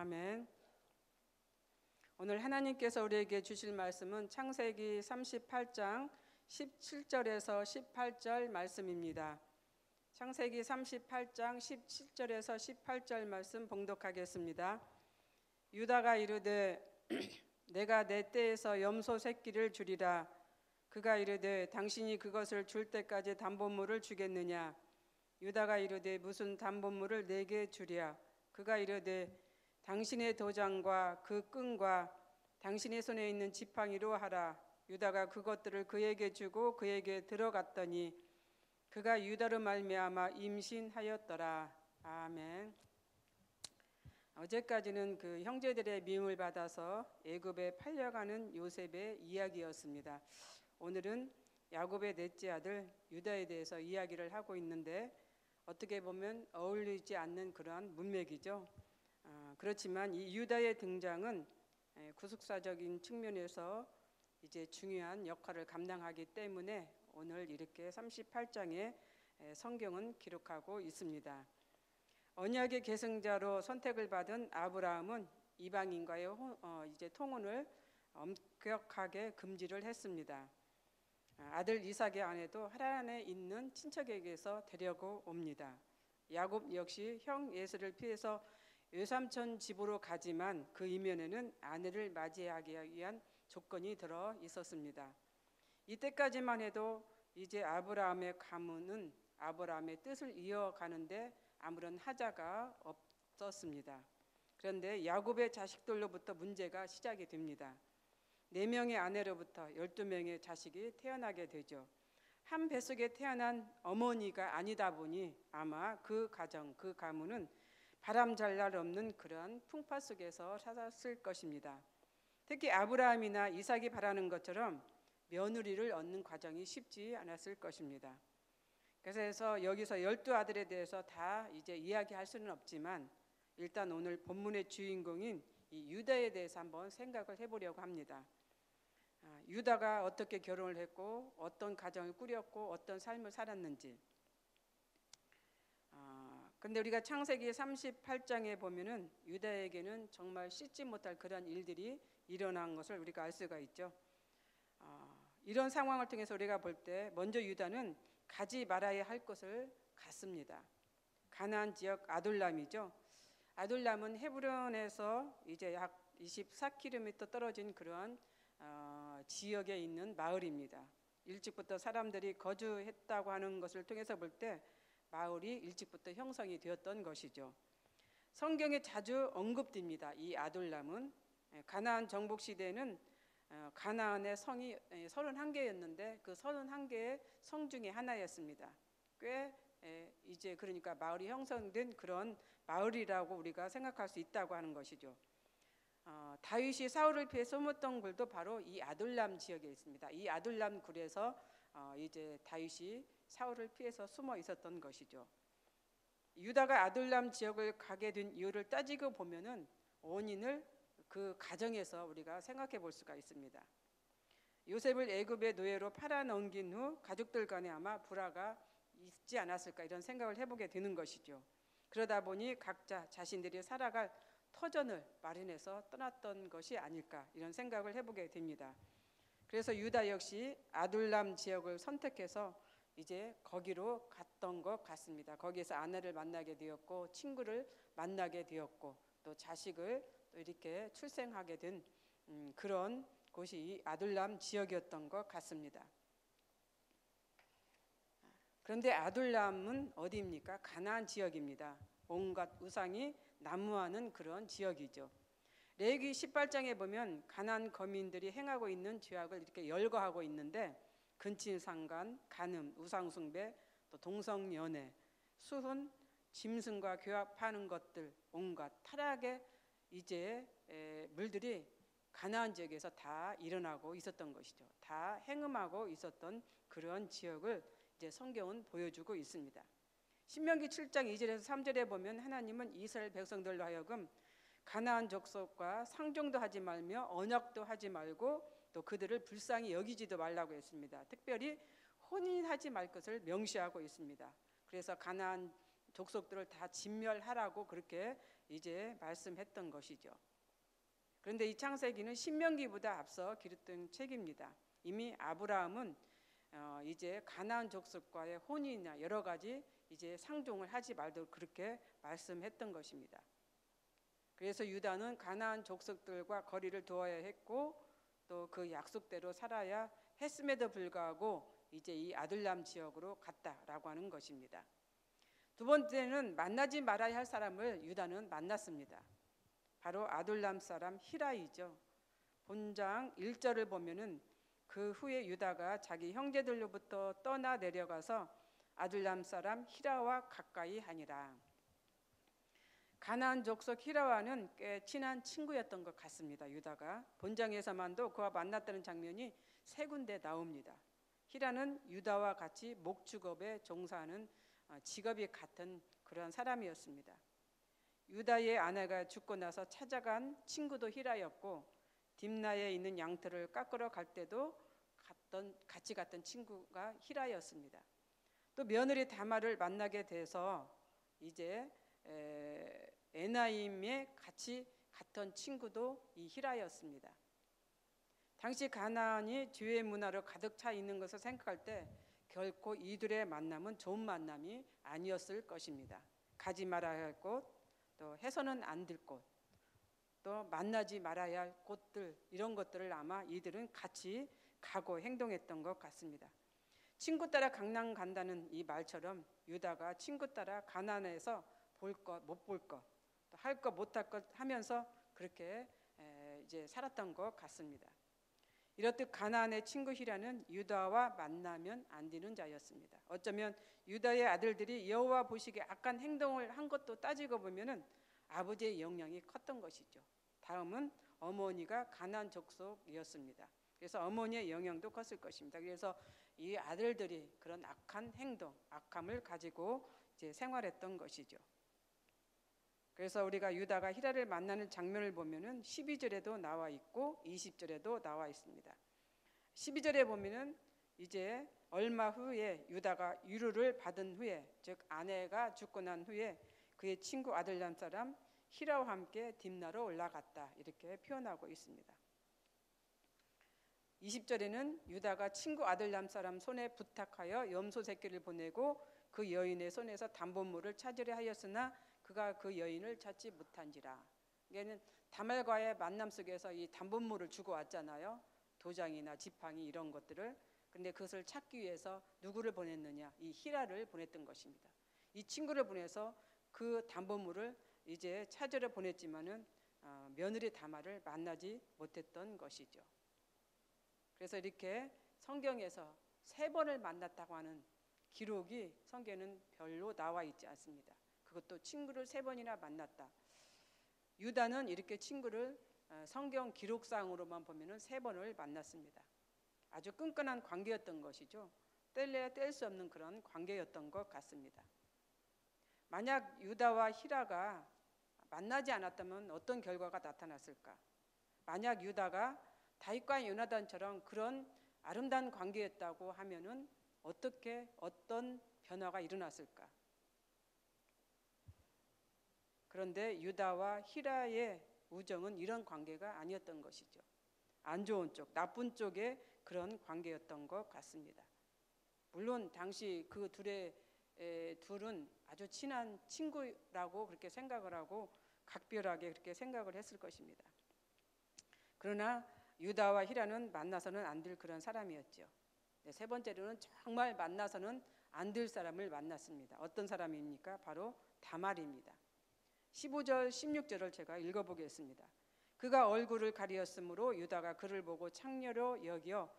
아멘. 오늘 하나님께서 우리에게 주실 말씀은 창세기 38장 17절에서 18절 말씀입니다. 창세기 38장 17절에서 18절 말씀 봉독하겠습니다. 유다가 이르되 내가 내 떼에서 염소 새끼를 주리라. 그가 이르되 당신이 그것을 줄 때까지 담보물을 주겠느냐. 유다가 이르되 무슨 담보물을 내게 주랴. 그가 이르되 당신의 도장과 그 끈과 당신의 손에 있는 지팡이로 하라. 유다가 그것들을 그에게 주고 그에게 들어갔더니 그가 유다로 말미암아 임신하였더라. 아멘. 어제까지는 그 형제들의 미움을 받아서 애굽에 팔려가는 요셉의 이야기였습니다. 오늘은 야곱의 넷째 아들 유다에 대해서 이야기를 하고 있는데 어떻게 보면 어울리지 않는 그러한 문맥이죠. 그렇지만 이 유다의 등장은 구속사적인 측면에서 이제 중요한 역할을 감당하기 때문에 오늘 이렇게 38장에 성경은 기록하고 있습니다. 언약의 계승자로 선택을 받은 아브라함은 이방인과의 이제 통혼을 엄격하게 금지를 했습니다. 아들 이삭의 아내도 하란에 있는 친척에게서 데려고 옵니다. 야곱 역시 형 에서를 피해서 외삼촌 집으로 가지만 그 이면에는 아내를 맞이하기 위한 조건이 들어 있었습니다. 이때까지만 해도 이제 아브라함의 가문은 아브라함의 뜻을 이어가는데 아무런 하자가 없었습니다. 그런데 야곱의 자식들로부터 문제가 시작이 됩니다. 4명의 아내로부터 12명의 자식이 태어나게 되죠. 한 뱃속에 태어난 어머니가 아니다 보니 아마 그 가정, 그 가문은 바람 잘 날 없는 그런 풍파 속에서 살았을 것입니다. 특히 아브라함이나 이삭이 바라는 것처럼 며느리를 얻는 과정이 쉽지 않았을 것입니다. 그래서 여기서 12아들에 대해서 다 이제 이야기할 수는 없지만 일단 오늘 본문의 주인공인 이 유다에 대해서 한번 생각을 해보려고 합니다. 유다가 어떻게 결혼을 했고 어떤 가정을 꾸렸고 어떤 삶을 살았는지. 근데 우리가 창세기 38장에 보면은 유다에게는 정말 씻지 못할 그런 일들이 일어난 것을 우리가 알 수가 있죠. 이런 상황을 통해서 우리가 볼 때 먼저 유다는 가지 말아야 할 것을 갔습니다. 가나안 지역 아둘람이죠. 아둘람은 헤브론에서 이제 약 24km 떨어진 그러한 지역에 있는 마을입니다. 일찍부터 사람들이 거주했다고 하는 것을 통해서 볼 때 마을이 일찍부터 형성이 되었던 것이죠. 성경에 자주 언급됩니다. 이 아둘람은 가나안 정복 시대에는 가나안의 성이 31개였는데 그 31개의 성 중에 하나였습니다. 꽤 이제 그러니까 마을이 형성된 그런 마을이라고 우리가 생각할 수 있다고 하는 것이죠. 다윗이 사울을 피해 숨었던 굴도 바로 이 아둘람 지역에 있습니다. 이 아둘람 굴에서 이제 다윗이 사울을 피해서 숨어 있었던 것이죠. 유다가 아둘람 지역을 가게 된 이유를 따지고 보면은 원인을 그 가정에서 우리가 생각해 볼 수가 있습니다. 요셉을 애굽의 노예로 팔아 넘긴 후 가족들 간에 아마 불화가 있지 않았을까 이런 생각을 해보게 되는 것이죠. 그러다 보니 각자 자신들이 살아갈 터전을 마련해서 떠났던 것이 아닐까 이런 생각을 해보게 됩니다. 그래서 유다 역시 아둘람 지역을 선택해서 이제 거기로 갔던 것 같습니다. 거기에서 아내를 만나게 되었고 친구를 만나게 되었고 또 자식을 또 이렇게 출생하게 된 그런 곳이 아둘람 지역이었던 것 같습니다. 그런데 아둘람은 어디입니까? 가나안 지역입니다. 온갖 우상이 난무하는 그런 지역이죠. 레위기 18장에 보면 가나안 거민들이 행하고 있는 죄악을 이렇게 열거하고 있는데 근친상간, 간음, 우상숭배, 또 동성연애, 수훈, 짐승과 교합하는 것들 온갖 타락의 이제 물들이 가나안 지역에서 다 일어나고 있었던 것이죠. 다 행음하고 있었던 그런 지역을 이제 성경은 보여주고 있습니다. 신명기 7장 2절에서 3절에 보면 하나님은 이스라엘 백성들로 하여금 가나안 족속과 상종도 하지 말며 언약도 하지 말고 또 그들을 불쌍히 여기지도 말라고 했습니다. 특별히 혼인하지 말 것을 명시하고 있습니다. 그래서 가나안 족속들을 다 진멸하라고 그렇게 이제 말씀했던 것이죠. 그런데 이 창세기는 신명기보다 앞서 기록된 책입니다. 이미 아브라함은 이제 가나안 족속과의 혼인이나 여러 가지 이제 상종을 하지 말도록 그렇게 말씀했던 것입니다. 그래서 유다는 가나안 족속들과 거리를 두어야 했고 또 그 약속대로 살아야 했음에도 불구하고 이제 이 아둘람 지역으로 갔다라고 하는 것입니다. 두 번째는 만나지 말아야 할 사람을 유다는 만났습니다. 바로 아둘람 사람 히라이죠. 본장 1절을 보면은 그 후에 유다가 자기 형제들로부터 떠나 내려가서 아둘람 사람 히라와 가까이 하니라. 가나안 족속 히라와는 꽤 친한 친구였던 것 같습니다. 유다가 본장에서만도 그와 만났다는 장면이 3군데 나옵니다. 히라는 유다와 같이 목축업에 종사하는 직업이 같은 그런 사람이었습니다. 유다의 아내가 죽고 나서 찾아간 친구도 히라였고 딥나에 있는 양털을 깎으러 갈 때도 같이 갔던 친구가 히라였습니다. 또 며느리 다말을 만나게 돼서 이제 에나임에 같이 갔던 친구도 이 히라였습니다. 당시 가나안이 죄의 문화로 가득 차 있는 것을 생각할 때 결코 이들의 만남은 좋은 만남이 아니었을 것입니다. 가지 말아야 할 곳, 또 해서는 안 될 곳, 또 만나지 말아야 할 곳들, 이런 것들을 아마 이들은 같이 가고 행동했던 것 같습니다. 친구 따라 강남 간다는 이 말처럼 유다가 친구 따라 가나안에서 볼 것, 못 볼 것, 또 할 것, 못 할 것 하면서 그렇게 이제 살았던 것 같습니다. 이렇듯 가나안의 친구 히라는 유다와 만나면 안 되는 자였습니다. 어쩌면 유다의 아들들이 여호와 보시기에 악한 행동을 한 것도 따지고 보면은 아버지의 영향이 컸던 것이죠. 다음은 어머니가 가나안 족속이었습니다. 그래서 어머니의 영향도 컸을 것입니다. 그래서 이 아들들이 그런 악한 행동, 악함을 가지고 이제 생활했던 것이죠. 그래서 우리가 유다가 히라를 만나는 장면을 보면은 12절에도 나와 있고 20절에도 나와 있습니다. 12절에 보면은 이제 얼마 후에 유다가 유루를 받은 후에, 즉 아내가 죽고 난 후에 그의 친구 아들람 사람 히라와 함께 딥나로 올라갔다, 이렇게 표현하고 있습니다. 20절에는 유다가 친구 아들람 사람 손에 부탁하여 염소 새끼를 보내고 그 여인의 손에서 담보물을 찾으려 하였으나 그가 그 여인을 찾지 못한지라. 이게는 다말과의 만남 속에서 이 담보물을 주고 왔잖아요. 도장이나 지팡이 이런 것들을. 근데 그것을 찾기 위해서 누구를 보냈느냐? 이 히라를 보냈던 것입니다. 이 친구를 보내서 그 담보물을 이제 찾으러 보냈지만은 며느리 다말을 만나지 못했던 것이죠. 그래서 이렇게 성경에서 3번을 만났다고 하는 기록이 성경에는 별로 나와 있지 않습니다. 그것도 친구를 3번이나 만났다. 유다는 이렇게 친구를 성경 기록상으로만 보면은 3번을 만났습니다. 아주 끈끈한 관계였던 것이죠. 뗄래야 뗄 수 없는 그런 관계였던 것 같습니다. 만약 유다와 히라가 만나지 않았다면 어떤 결과가 나타났을까? 만약 유다가 다윗과 요나단처럼 그런 아름다운 관계였다고 하면은 어떤 변화가 일어났을까? 그런데 유다와 히라의 우정은 이런 관계가 아니었던 것이죠. 안 좋은 쪽, 나쁜 쪽의 그런 관계였던 것 같습니다. 물론 당시 그 둘은 아주 친한 친구라고 그렇게 생각을 하고 각별하게 그렇게 생각을 했을 것입니다. 그러나 유다와 히라는 만나서는 안 될 그런 사람이었죠. 3번째로는 정말 만나서는 안 될 사람을 만났습니다. 어떤 사람입니까? 바로 다말입니다. 15절 16절을 제가 읽어보겠습니다. 그가 얼굴을 가리었으므로 유다가 그를 보고 창녀로 여겨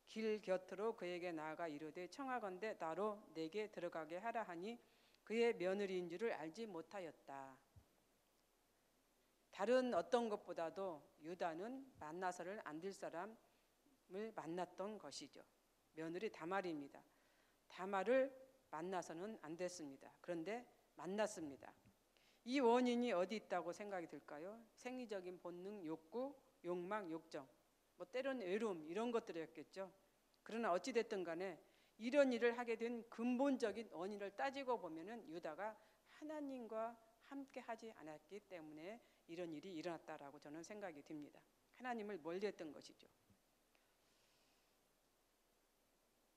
길 곁으로 그에게 나아가 이르되 청하건대 나로 내게 들어가게 하라 하니 그의 며느리인 줄을 알지 못하였다. 다른 어떤 것보다도 유다는 만나서는 안 될 사람을 만났던 것이죠. 며느리 다말입니다. 다말을 만나서는 안 됐습니다. 그런데 만났습니다. 이 원인이 어디 있다고 생각이 들까요? 생리적인 본능, 욕구, 욕망, 욕정, 때로는 외로움 이런 것들이었겠죠. 그러나 어찌됐든 간에 이런 일을 하게 된 근본적인 원인을 따지고 보면은 유다가 하나님과 함께 하지 않았기 때문에 이런 일이 일어났다라고 저는 생각이 듭니다. 하나님을 멀리했던 것이죠.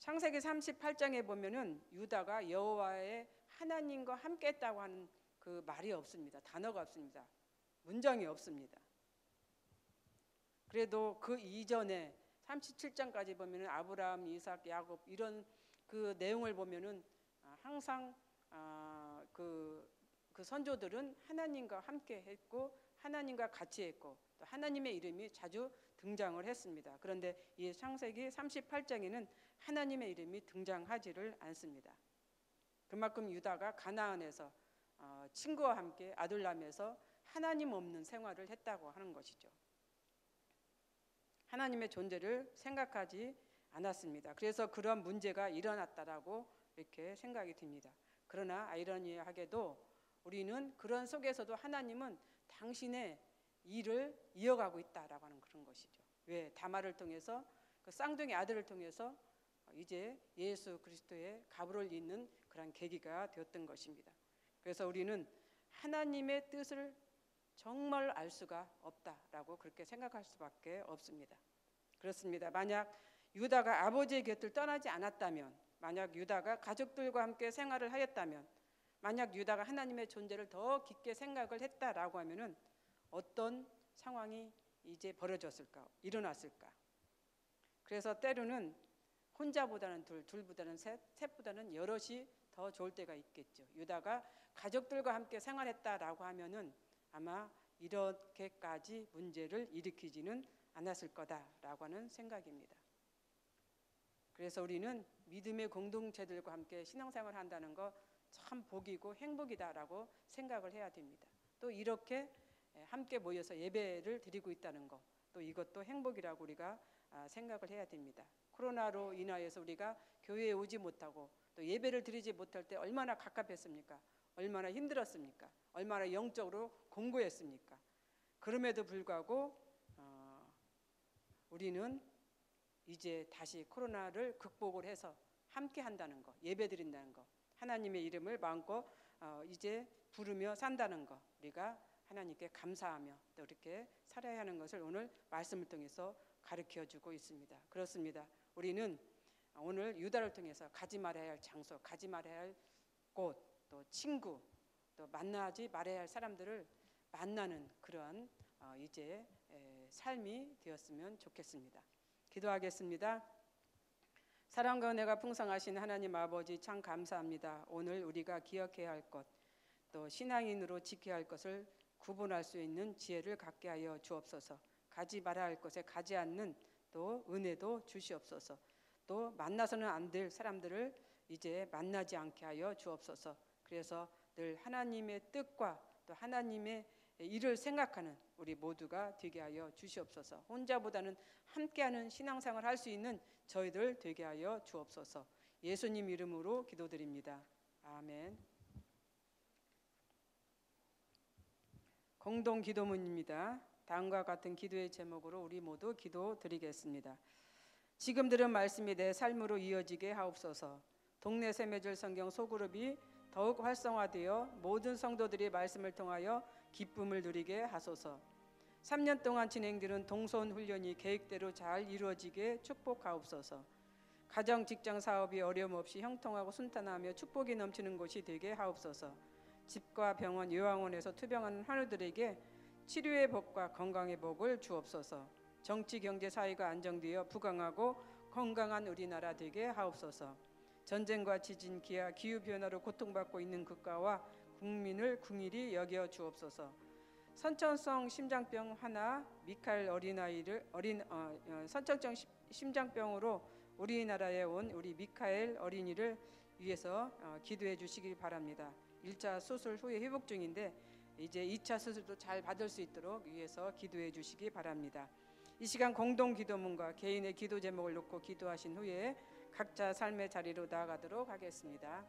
창세기 38장에 보면은 유다가 여호와의 하나님과 함께했다고 하는 그 말이 없습니다. 단어가 없습니다. 문장이 없습니다. 그래도 그 이전에 37장까지 보면은 아브라함, 이삭, 야곱 이런 그 내용을 보면은 항상 그 선조들은 하나님과 함께 했고 하나님과 같이 했고 또 하나님의 이름이 자주 등장을 했습니다. 그런데 이 창세기 38장에는 하나님의 이름이 등장하지를 않습니다. 그만큼 유다가 가나안에서 친구와 함께 아둘람에서 하나님 없는 생활을 했다고 하는 것이죠. 하나님의 존재를 생각하지 않았습니다. 그래서 그런 문제가 일어났다라고 이렇게 생각이 듭니다. 그러나 아이러니하게도 우리는 그런 속에서도 하나님은 당신의 일을 이어가고 있다라고 하는 그런 것이죠. 왜? 다말을 통해서 그 쌍둥이 아들을 통해서 이제 예수 그리스도의 가부를 잇는 그런 계기가 되었던 것입니다. 그래서 우리는 하나님의 뜻을 정말 알 수가 없다라고 그렇게 생각할 수밖에 없습니다. 그렇습니다. 만약 유다가 아버지의 곁을 떠나지 않았다면, 만약 유다가 가족들과 함께 생활을 하였다면, 만약 유다가 하나님의 존재를 더 깊게 생각을 했다라고 하면은 어떤 상황이 이제 벌어졌을까, 일어났을까? 그래서 때로는 혼자보다는 둘, 둘보다는 셋, 셋보다는 여럿이 더 좋을 때가 있겠죠. 유다가 가족들과 함께 생활했다라고 하면은 아마 이렇게까지 문제를 일으키지는 않았을 거다라고 하는 생각입니다. 그래서 우리는 믿음의 공동체들과 함께 신앙생활을 한다는 거 참 복이고 행복이다라고 생각을 해야 됩니다. 또 이렇게 함께 모여서 예배를 드리고 있다는 거, 또 이것도 행복이라고 우리가 생각을 해야 됩니다. 코로나로 인하여서 우리가 교회에 오지 못하고 또 예배를 드리지 못할 때 얼마나 갑갑했습니까? 얼마나 힘들었습니까? 얼마나 영적으로 공고했습니까? 그럼에도 불구하고 우리는 이제 다시 코로나를 극복을 해서 함께 한다는 거, 예배 드린다는 거, 하나님의 이름을 마음껏 이제 부르며 산다는 거, 우리가 하나님께 감사하며 또 이렇게 살아야 하는 것을 오늘 말씀을 통해서 가르쳐주고 있습니다. 그렇습니다. 우리는 오늘 유다를 통해서 가지 말아야 할 장소, 가지 말아야 할 곳, 또 친구, 또 만나지 말아야 할 사람들을 만나는 그런 이제 삶이 되었으면 좋겠습니다. 기도하겠습니다. 사랑과 은혜가 풍성하신 하나님 아버지 참 감사합니다. 오늘 우리가 기억해야 할 것, 또 신앙인으로 지켜야 할 것을 구분할 수 있는 지혜를 갖게 하여 주옵소서. 가지 말아야 할 것에 가지 않는 또 은혜도 주시옵소서. 또 만나서는 안 될 사람들을 이제 만나지 않게 하여 주옵소서. 그래서 늘 하나님의 뜻과 또 하나님의 일을 생각하는 우리 모두가 되게 하여 주시옵소서. 혼자보다는 함께하는 신앙생활을 할 수 있는 저희들 되게 하여 주옵소서. 예수님 이름으로 기도드립니다. 아멘. 공동 기도문입니다. 다음과 같은 기도의 제목으로 우리 모두 기도드리겠습니다. 지금 들은 말씀이 내 삶으로 이어지게 하옵소서. 동네 샘매절 성경 소그룹이 더욱 활성화되어 모든 성도들이 말씀을 통하여 기쁨을 누리게 하소서. 3년 동안 진행되는 동선 훈련이 계획대로 잘 이루어지게 축복하옵소서. 가정, 직장, 사업이 어려움 없이 형통하고 순탄하며 축복이 넘치는 곳이 되게 하옵소서. 집과 병원, 요양원에서 투병하는 환우들에게 치료의 복과 건강의 복을 주옵소서. 정치, 경제, 사회가 안정되어 부강하고 건강한 우리나라 되게 하옵소서. 전쟁과 지진, 기아, 기후변화로 고통받고 있는 국가와 국민을 긍휼히 여겨 주옵소서. 선천성 심장병 하나 미카엘 어린아이를 선천성 심장병으로 우리나라에 온 우리 미카엘 어린이를 위해서 기도해 주시기 바랍니다. 1차 수술 후에 회복 중인데 이제 2차 수술도 잘 받을 수 있도록 위해서 기도해 주시기 바랍니다. 이 시간 공동 기도문과 개인의 기도 제목을 놓고 기도하신 후에 각자 삶의 자리로 나아가도록 하겠습니다.